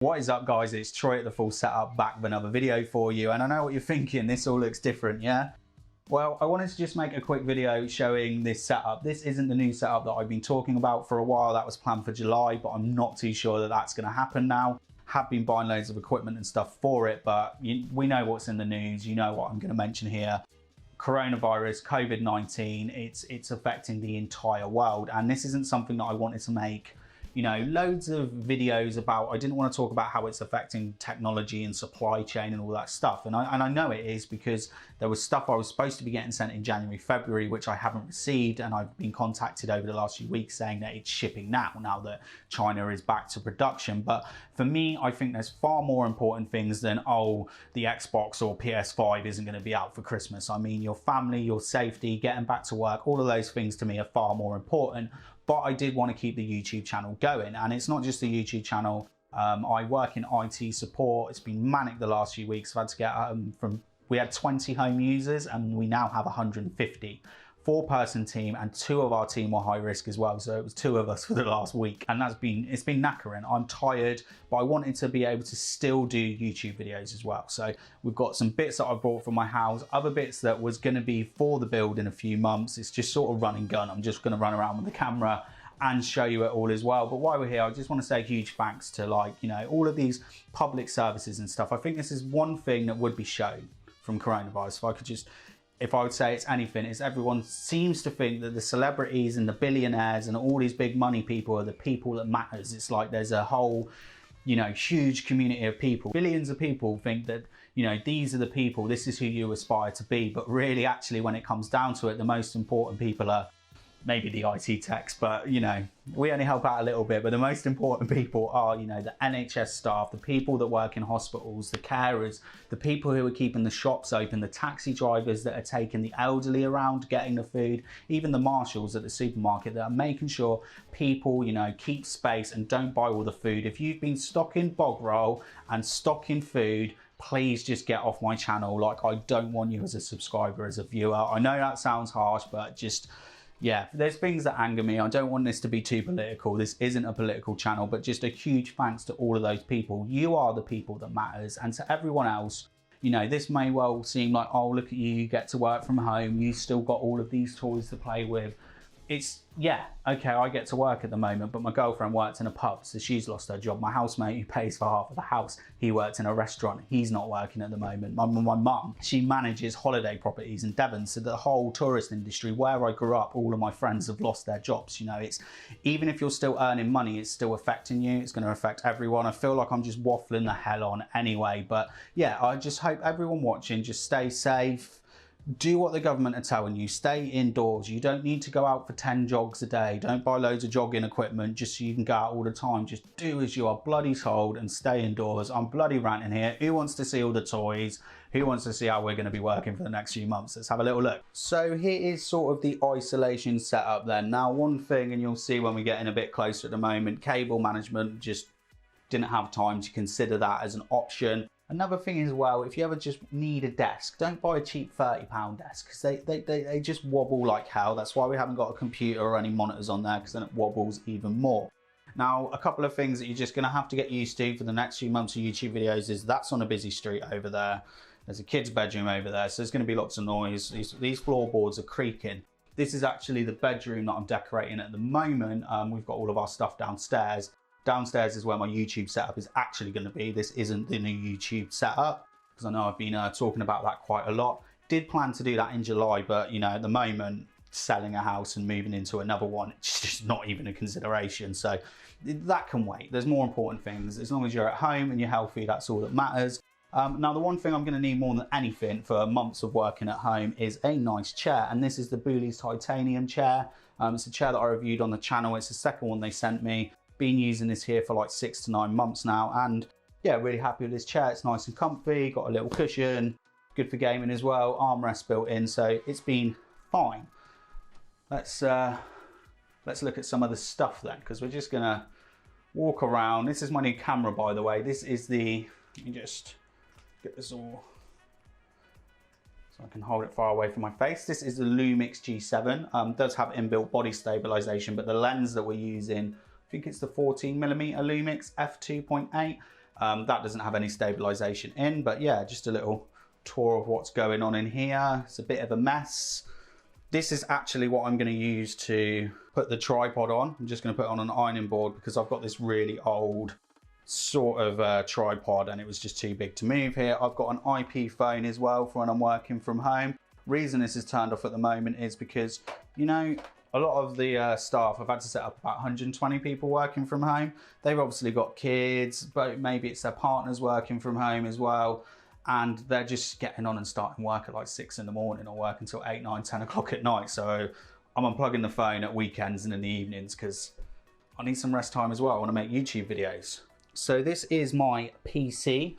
What is up, guys? It's Troy at The Full Setup, back with another video for you. And I know what you're thinking, this all looks different, yeah? Well, I wanted to just make a quick video showing this setup. This isn't the new setup that I've been talking about for a while. That was planned for July, but I'm not too sure that that's going to happen now. Have been buying loads of equipment and stuff for it, but we know what's in the news. You know what I'm going to mention here. Coronavirus, COVID-19, it's affecting the entire world. And this isn't something that I wanted to make, you know, loads of videos about. I didn't want to talk about how it's affecting technology and supply chain and all that stuff. And I know it is, because there was stuff I was supposed to be getting sent in January, February, which I haven't received. And I've been contacted over the last few weeks saying that it's shipping now that China is back to production. But for me, I think there's far more important things than, oh, the Xbox or PS5 isn't going to be out for Christmas. I mean, your family, your safety, getting back to work, all of those things to me are far more important. But I did want to keep the YouTube channel going, and it's not just the YouTube channel. I work in IT support. It's been manic the last few weeks. I've had to get we had 20 home users and we now have 150. 4-person team, and 2 of our team were high risk as well. So it was 2 of us for the last week, and it's been knackering. I'm tired, but I wanted to be able to still do YouTube videos as well. So we've got some bits that I bought from my house, other bits that was going to be for the build in a few months. It's just sort of run and gun. I'm just going to run around with the camera and show you it all as well. But while we're here, I just want to say a huge thanks to, like, you know, all of these public services and stuff. I think this is one thing that would be shown from coronavirus. If I would say it's anything, it's everyone seems to think that the celebrities and the billionaires and all these big money people are the people that matters. It's like there's a whole, you know, huge community of people. Billions of people think that, you know, these are the people, this is who you aspire to be. But really, actually, when it comes down to it, the most important people are maybe the IT techs, but, you know, we only help out a little bit. But the most important people are, you know, the NHS staff, the people that work in hospitals, the carers, the people who are keeping the shops open, the taxi drivers that are taking the elderly around, getting the food, even the marshals at the supermarket that are making sure people, you know, keep space and don't buy all the food. If you've been stocking bog roll and stocking food, please just get off my channel. Like, I don't want you as a subscriber, as a viewer. I know that sounds harsh, but just, yeah, there's things that anger me. I don't want this to be too political. This isn't a political channel, but just a huge thanks to all of those people. You are the people that matters. And to everyone else, you know, this may well seem like, oh, look at you, you get to work from home, you still got all of these toys to play with. It's, yeah, okay, I get to work at the moment, but my girlfriend works in a pub, so she's lost her job. My housemate, who pays for half of the house, he works in a restaurant. He's not working at the moment. My mum, she manages holiday properties in Devon, so the whole tourist industry, where I grew up, all of my friends have lost their jobs. You know, it's, even if you're still earning money, it's still affecting you. It's going to affect everyone. I feel like I'm just waffling the hell on anyway, but yeah, I just hope everyone watching just stay safe. Do what the government are telling you. Stay indoors. You don't need to go out for 10 jogs a day. Don't buy loads of jogging equipment just so you can go out all the time. Just do as you are bloody told and stay indoors. I'm bloody ranting here. Who wants to see all the toys? Who wants to see how we're going to be working for the next few months? Let's have a little look. So here is sort of the isolation setup then. Now, one thing, and you'll see when we get in a bit closer at the moment, cable management, just didn't have time to consider that as an option. Another thing as well, if you ever just need a desk, don't buy a cheap £30 desk, because they just wobble like hell. That's why we haven't got a computer or any monitors on there, because then it wobbles even more. Now, a couple of things that you're just going to have to get used to for the next few months of YouTube videos is that's on a busy street over there. There's a kid's bedroom over there, so there's going to be lots of noise. These floorboards are creaking. This is actually the bedroom that I'm decorating at the moment. We've got all of our stuff downstairs. Downstairs is where my YouTube setup is actually going to be. This isn't the new YouTube setup, because I know I've been talking about that quite a lot. Did plan to do that in July, but, you know, at the moment, selling a house and moving into another one, it's just not even a consideration. So that can wait. There's more important things. As long as you're at home and you're healthy, that's all that matters. Now, the one thing I'm going to need more than anything for months of working at home is a nice chair. And this is the Booley's titanium chair. It's a chair that I reviewed on the channel. It's the second one they sent me. Been using this here for like 6 to 9 months now, and yeah, really happy with this chair. It's nice and comfy, got a little cushion, good for gaming as well, armrest built in, so it's been fine. Let's look at some of the stuff then, because we're just gonna walk around. This is my new camera, by the way. This is the, let me just get this all so I can hold it far away from my face. This is the Lumix G7. Does have inbuilt body stabilization, but the lens that we're using, I think it's the 14mm Lumix f2.8. That doesn't have any stabilization in, but yeah, just a little tour of what's going on in here. It's a bit of a mess. This is actually what I'm going to use to put the tripod on. I'm just going to put it on an ironing board because I've got this really old sort of tripod and it was just too big to move here. I've got an IP phone as well for when I'm working from home. Reason this is turned off at the moment is because, you know, a lot of the staff, I've had to set up about 120 people working from home. They've obviously got kids, but maybe it's their partners working from home as well. And they're just getting on and starting work at like 6 in the morning or work until 8, 9, 10 o'clock at night. So I'm unplugging the phone at weekends and in the evenings because I need some rest time as well. I want to make YouTube videos. So this is my PC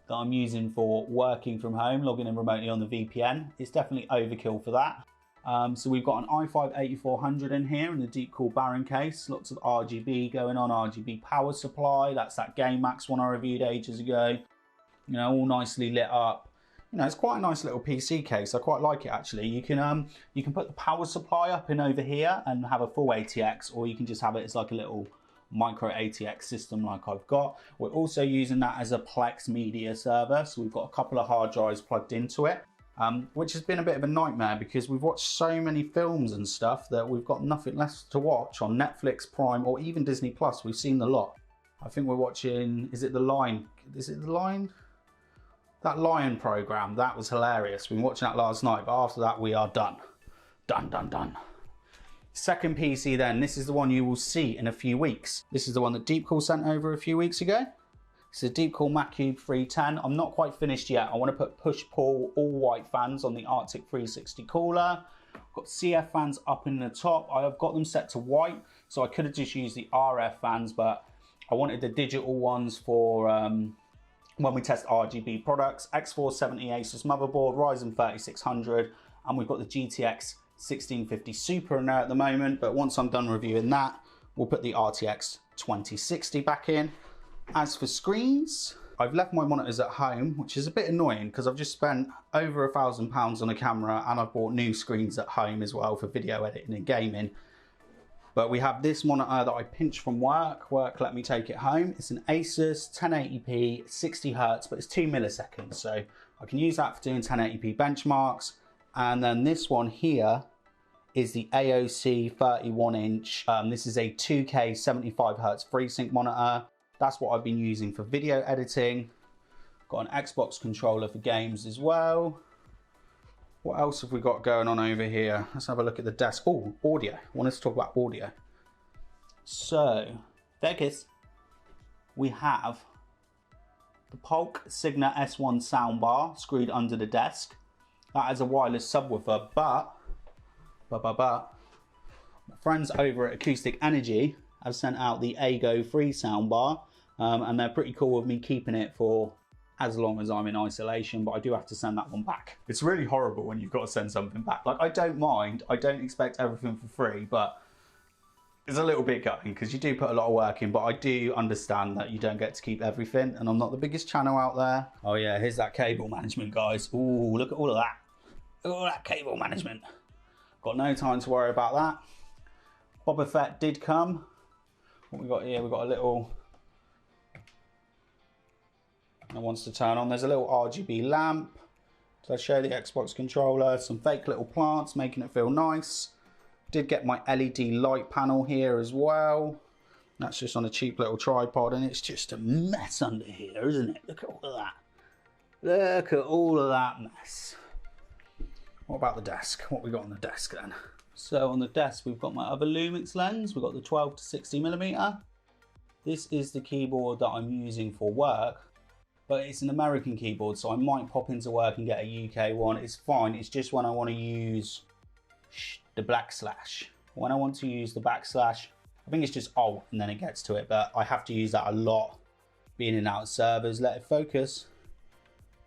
that I'm using for working from home, logging in remotely on the VPN. It's definitely overkill for that. So we've got an i5-8400 in here in the Deepcool Baron case. Lots of RGB going on, RGB power supply. That's that GammaXX one I reviewed ages ago. You know, all nicely lit up. You know, it's quite a nice little PC case. I quite like it actually. You can put the power supply up in over here and have a full ATX, or you can just have it as like a little micro ATX system like I've got. We're also using that as a Plex media server. So we've got a couple of hard drives plugged into it, which has been a bit of a nightmare because we've watched so many films and stuff that we've got nothing left to watch on Netflix, Prime, or even Disney Plus. We've seen the lot. I think we're watching, is it The Line? Is it The Line? That Lion program, that was hilarious. We've been watching that last night, but after that we are done. Done. Second PC then, this is the one you will see in a few weeks. This is the one that Deepcool sent over a few weeks ago. It's a Deepcool MacCube 310. I'm not quite finished yet. I want to put push-pull all white fans on the Arctic 360 cooler. I've got CF fans up in the top. I have got them set to white, so I could have just used the RF fans, but I wanted the digital ones for when we test RGB products. X470 Asus motherboard, Ryzen 3600, and we've got the GTX 1650 Super in there at the moment, but once I'm done reviewing that, we'll put the RTX 2060 back in. As for screens, I've left my monitors at home, which is a bit annoying because I've just spent over £1,000 on a camera and I've bought new screens at home as well for video editing and gaming. But we have this monitor that I pinched from work. Work let me take it home. It's an Asus 1080p 60 Hz, but it's 2 milliseconds. So I can use that for doing 1080p benchmarks. And then this one here is the AOC 31 inch. This is a 2K 75 Hz FreeSync monitor. That's what I've been using for video editing. Got an Xbox controller for games as well. What else have we got going on over here? Let's have a look at the desk. Oh, audio. I want us to talk about audio. So, Vegas, we have the Polk Signa S1 soundbar screwed under the desk. That has a wireless subwoofer, but my friends over at Acoustic Energy have sent out the Ago free soundbar, and they're pretty cool with me keeping it for as long as I'm in isolation, but I do have to send that one back. It's really horrible when you've got to send something back. Like, I don't mind, I don't expect everything for free, but it's a little bit gutting because you do put a lot of work in, but I do understand that you don't get to keep everything, and I'm not the biggest channel out there. Oh yeah, here's that cable management, guys. Ooh, look at all of that. Look at all that cable management. Got no time to worry about that. Boba Fett did come. What we got here, we've got a little, that wants to turn on. There's a little RGB lamp. So I show the Xbox controller, some fake little plants, making it feel nice. Did get my LED light panel here as well. That's just on a cheap little tripod, and it's just a mess under here, isn't it? Look at all of that. Look at all of that mess. What about the desk? What we got on the desk then? So on the desk, we've got my other Lumix lens. We've got the 12 to 60mm. This is the keyboard that I'm using for work, but it's an American keyboard, so I might pop into work and get a UK one. It's fine. It's just when I want to use the // When I want to use the // I think it's just Alt and then it gets to it, but I have to use that a lot being in and out of servers. Let it focus.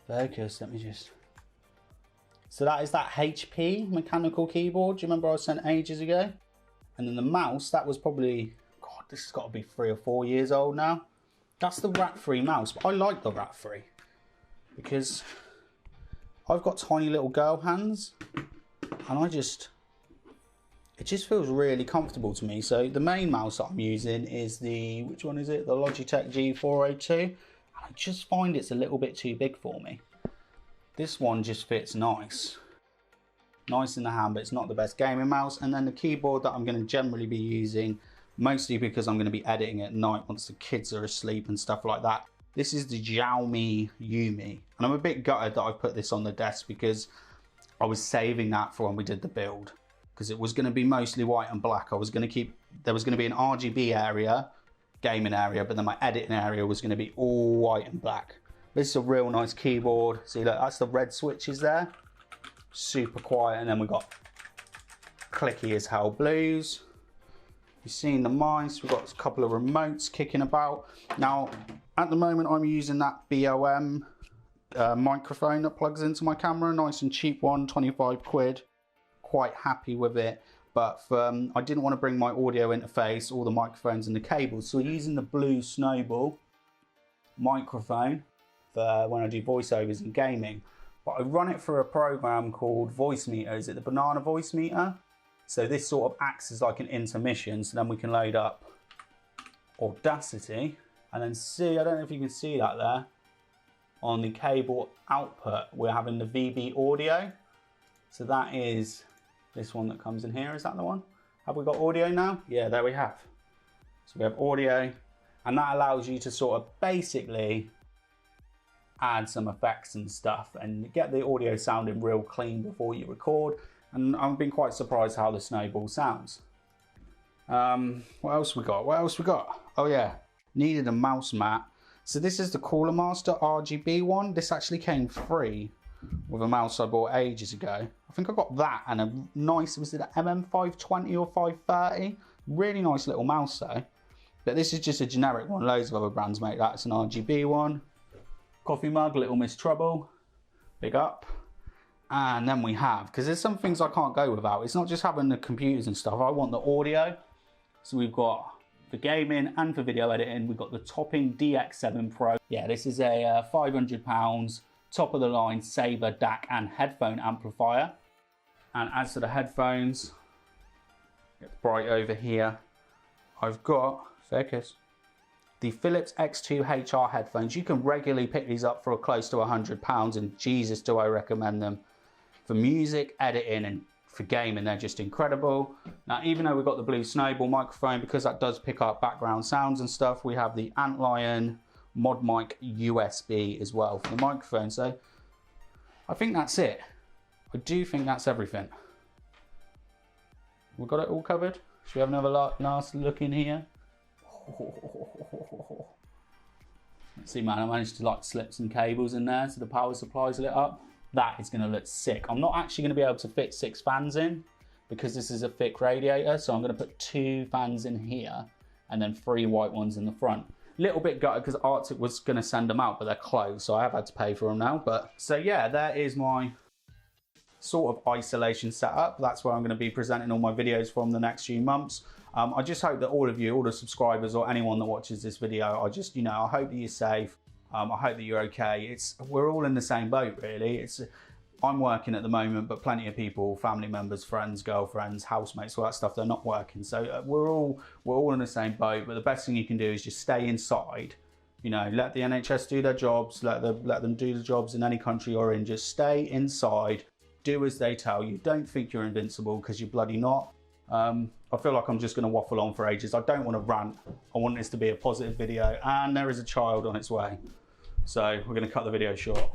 Focus, let me just. So that is that HP mechanical keyboard. Do you remember I sent ages ago? And then the mouse, that was probably, God, this has got to be 3 or 4 years old now. That's the rat-free mouse, but I like the rat-free because I've got tiny little girl hands and it just feels really comfortable to me. So the main mouse that I'm using is the, which one is it? The Logitech G402. I just find it's a little bit too big for me. This one just fits nice in the hand, but it's not the best gaming mouse. And then the keyboard that I'm going to generally be using, mostly because I'm going to be editing at night once the kids are asleep and stuff like that. This is the Xiaomi Yumi, and I'm a bit gutted that I put this on the desk because I was saving that for when we did the build, because it was going to be mostly white and black. There was going to be an RGB area, gaming area, but then my editing area was going to be all white and black. This is a real nice keyboard. See, look, that's the red switches there. Super quiet, and then we got clicky as hell blues. You've seen the mice. We've got a couple of remotes kicking about. Now, at the moment, I'm using that BOM microphone that plugs into my camera. Nice and cheap one, 25 quid. Quite happy with it. But I didn't want to bring my audio interface, all the microphones and the cables. So we're using the Blue Snowball microphone for when I do voiceovers and gaming. But I run it through a program called Voice Meter. Is it the Banana Voice Meter? So this sort of acts as like an intermission, so then we can load up Audacity and then see, I don't know if you can see that there, on the cable output, we're having the VB audio. So that is this one that comes in here, is that the one? Have we got audio now? Yeah, there we have. So we have audio, and that allows you to sort of basically add some effects and stuff and get the audio sounding real clean before you record. And I've been quite surprised how the Snowball sounds. What else we got? Oh yeah, needed a mouse mat. So this is the Cooler Master RGB one. This actually came free with a mouse I bought ages ago. I think I got that and a nice, was it an MM520 or 530? Really nice little mouse though. But this is just a generic one. Loads of other brands make that. It's an RGB one. Coffee mug, Little Miss Trouble. Big up. And then we have, because there's some things I can't go without. It's not just having the computers and stuff. I want the audio. So we've got for gaming and for video editing, we've got the Topping DX7 Pro. Yeah, this is a £500, top of the line Sabre DAC and headphone amplifier. And as to the headphones, get bright over here, I've got, focus, the Philips X2 HR headphones. You can regularly pick these up for close to £100, and Jesus, do I recommend them. For music, editing, and for gaming, they're just incredible. Now, even though we've got the Blue Snowball microphone, because that does pick up background sounds and stuff, we have the Antlion Mod Mic USB as well for the microphone. So I think that's it. I do think that's everything. We've got it all covered. Should we have another last look in here? Let's see, man, I managed to like slip some cables in there so the power supply's lit up. That is going to look sick. I'm not actually going to be able to fit 6 fans in because this is a thick radiator, so I'm going to put 2 fans in here and then 3 white ones in the front. Little bit gutted because Arctic was going to send them out, but they're closed, so I have had to pay for them now. But so yeah, that is my sort of isolation setup. That's where I'm going to be presenting all my videos from the next few months. I just hope that all of you, all the subscribers or anyone that watches this video, I hope that you're safe. I hope that you're okay. We're all in the same boat, really. I'm working at the moment, but plenty of people, family members, friends, girlfriends, housemates, all that stuff, they're not working. So we're all in the same boat. But the best thing you can do is just stay inside. You know, let the NHS do their jobs. Let them do the jobs in any country you're in. Just stay inside. Do as they tell you. Don't think you're invincible, because you're bloody not. I feel like I'm just going to waffle on for ages. I don't want to rant. I want this to be a positive video, and there is a child on its way. So we're going to cut the video short.